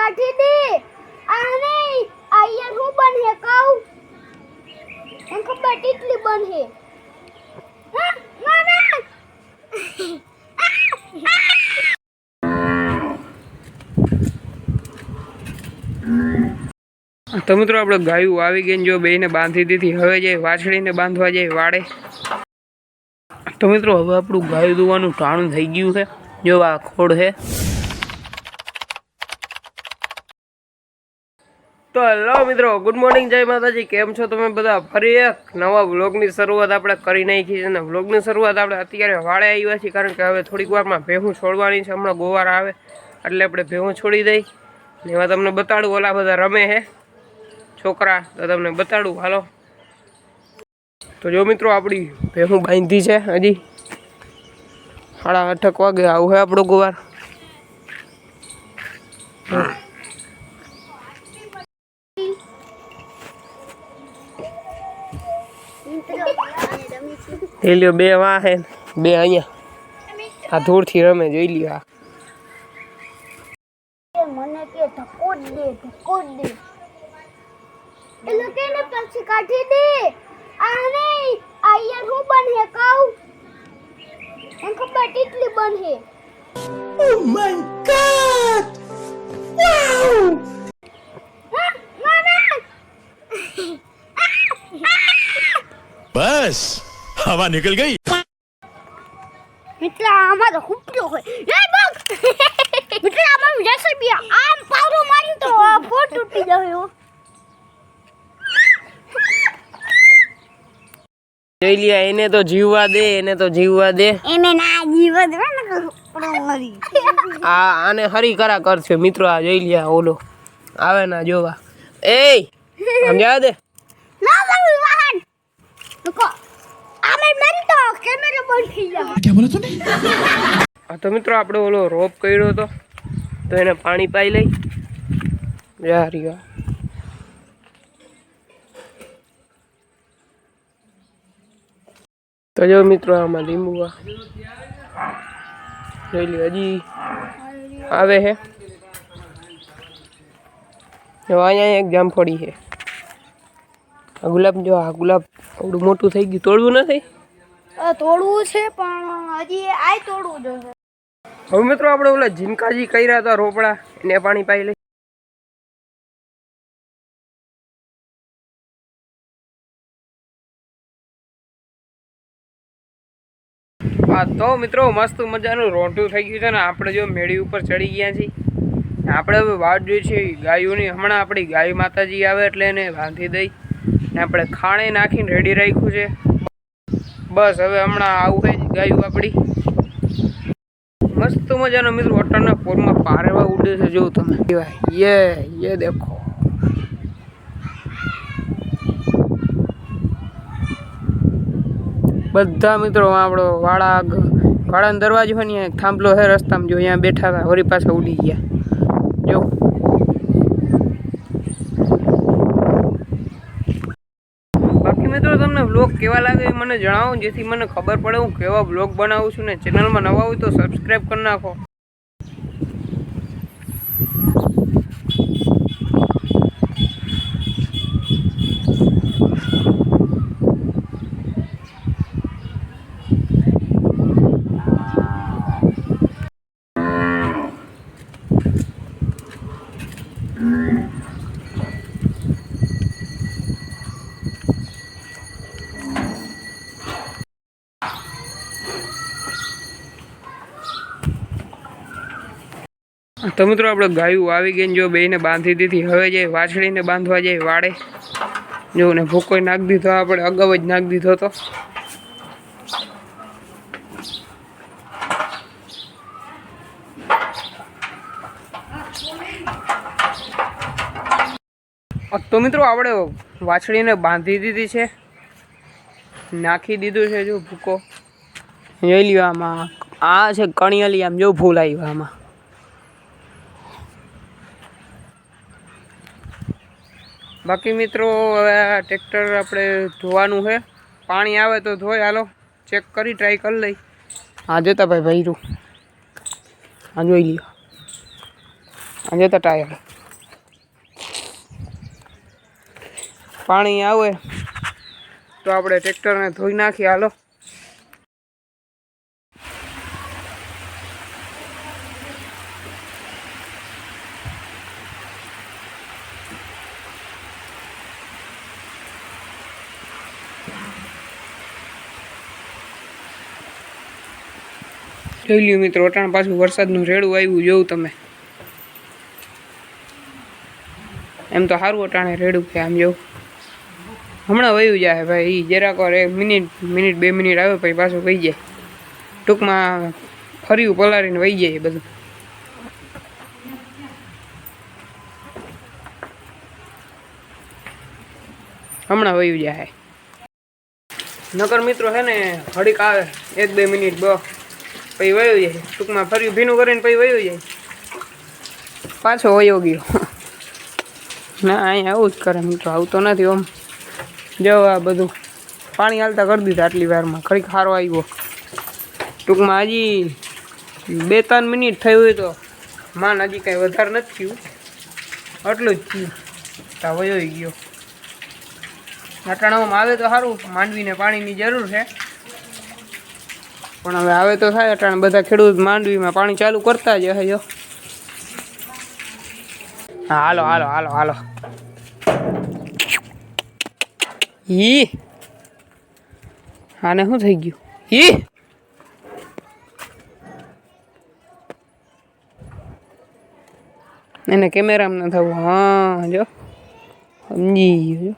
કાઢી દે આને આયર હું બનહે કહું એમ ખબર ટીટલી બનહે મામા તો મિત્રો આપણે ગાયું આવી ગઈ જો બેને બાંધી દીધી હવે જાય વાછડીને બાંધવા જાય વાડે તો મિત્રો હવે આપણું ગાયું દુવાનું ટાણું થઈ ગયું છે જો આ ખોડ છે તો હેલો મિત્રો ગુડ મોર્નિંગ જય માતાજી કેમ છો તમે બધા ફરી એક નવા વ્લોગની શરૂઆત આપણે કરી નાખી છે અને વ્લોગની શરૂઆત આપણે અત્યારે વાડે આવ્યા છીએ કારણ કે હવે થોડીક વારમાં ભેહું છોડવાની છે હમણાં ગોવાર આવે એટલે આપણે ભેહું છોડી દઈ ને એમાં તમને બતાડું ઓલા બધા રમે છે છોકરા તો તમને બતાડું હાલો તો જો મિત્રો આપણી ભેહું બાંધી છે હજી 8:30 વાગે આવું છે આપણો ગોવાર લ્યો બે વાહ હે બે અહીંયા આ ધૂળથી રમે જોઈ લ્યો આ મને કે ધક્કો દે એ લોકોને પછી કાઢી દે આને આયર હું બનહે કહું એમ ખબર ટીટલી બનહે ઓ માય ગોડ વાવ बस हवा निकल गई મિત્ર આમાં તો ખૂપ્યો હોય એ બગ મિત્ર આમાં જશે બી આમ પાવરો મારી તો ફોટ તૂટી ગયો જોઈ લ્યા એને તો જીવવા દે એને ના જીવવા દે ને મરી આ આને હરી કરા કરશે મિત્રો આ જોઈ લ્યા ઓલો આવે ના જોવા એ સમજાવ દે ના મમ્મી વાહન રુકો આમે મરી તો કેમેરો બંધ થઈ જાય क्या बोला तूने તો મિત્રો આપણે ઓલો રોપ કર્યો હતો તો એને પાણી પાઈ લઈ યાર તો જો મિત્રો આમાં લીંબુ જોઈ લ્યો હજી આવે છે જો અહીંયા એક જામફળી છે આ ગુલાબ જો આ ગુલાબ થોડું મોટું થઈ ગયું તોડવું નથી તોડવું છે પણ હજી આય તોડવું જોઈએ હવે મિત્રો આપણે ઓલા ઝીનકાજી કર્યા હતા રોપડા એને પાણી પાઈ લઈ હા તો મિત્રો મસ્ત મજાનું રોટું થઈ ગયું છે ને આપણે જો મેળી ઉપર ચડી ગયા છીએ આપણે હવે વાટ જોઈ છે ગાયોની હમણાં આપણી ગાય માતાજી આવે એટલે એને બાંધી દઈ ને આપણે ખાણે નાખીને રેડી રાખ્યું છે બસ હવે હમણાં આવું છે ગાયું આપણી મસ્ત મજાનો મિત્રો અટરના પોરમાં પારેવા ઉડે છે જો તમે યે દેખો બધા મિત્રો આપણો વાળાનો દરવાજો હોય ને થાંભલો છે રસ્તામાં જો અહીંયા બેઠા હતા વળી પાછા ઉડી ગયા જો બાકી મિત્રો તમને વ્લોગ કેવા લાગે એ મને જણાવો જેથી મને ખબર પડે હું કેવા વ્લોગ બનાવું છું ને ચેનલમાં નવા હોય તો સબસ્ક્રાઈબ કરી નાખો તો મિત્રો આપણે ગાયું આવી ગઈ જો બેને બાંધી દીધી હવે જાય વાછડીને બાંધવા જાય વાડે જો ને ભૂકો નાખી દીધો આપણે અગાઉ જ નાખી દીધો હતો તો મિત્રો આપણે વાછડીને બાંધી દીધી છે નાખી દીધું છે જો ભૂકો જોઈ લ્યો આમાં આ છે કણિયાલી આમ જો ફૂલ આવ્યું આમાં બાકી મિત્રો હવે ટ્રેક્ટર આપણે ધોવાનું છે પાણી આવે તો ધોઈ હાલો ચેક કરી ટ્રાય કરી લઈ હા જતા ભાઈ ભૈરું આ જોઈ લ્યો આ જતા ટાયર પાણી આવે તો આપણે ટ્રેક્ટરને ધોઈ નાખીએ. હાલો જોઈ લ્યો મિત્રો, અટાણ પાછું વરસાદનું રેડું આવ્યું જોવું તમે. એમ તો સારું અટાણે રેડું છે આમ જેવું. હમણાં વયું જાય ભાઈ, એ જરાક વાર 1 મિનિટ 2 મિનિટ આવે પછી પાછું વહી જાય. ટૂંકમાં ફર્યું પલાળીને વહી જાય બધું. હમણાં વયું જાય. નકર મિત્રો છે ને ઘડીક આવે 1-2 મિનિટ પછી વયો જાય. ટૂંકમાં ફર્યું ભીનું કરીને પછી વયો જાય, પાછો વયો ગયો. ના અહીંયા આવું જ કરે મિત્રો, આવતો નથી. આમ જો આ બધું પાણી હાલતા કરી દીધા આટલી વારમાં, ખરીક સારો આવ્યો. ટૂંકમાં હજી 2-3 મિનિટ થઈ હોય તો માન, હજી કાંઈ વધારે નથી થયું, આટલું જ થયું તા વયો ગયો. અટાણામાં આવે તો સારું, માંડવીને પાણીની જરૂર છે, પણ હવે આવે તો થાય. અટાણા બધા ખેડૂત માંડવીમાં પાણી ચાલુ કરતા જ હશે. જો હા, હાલો હાલો હાલો હાલો. ઈ આને શું થઈ ગયું? એને કેમેરામાં ન થવું. હા જો સમજી ગયો.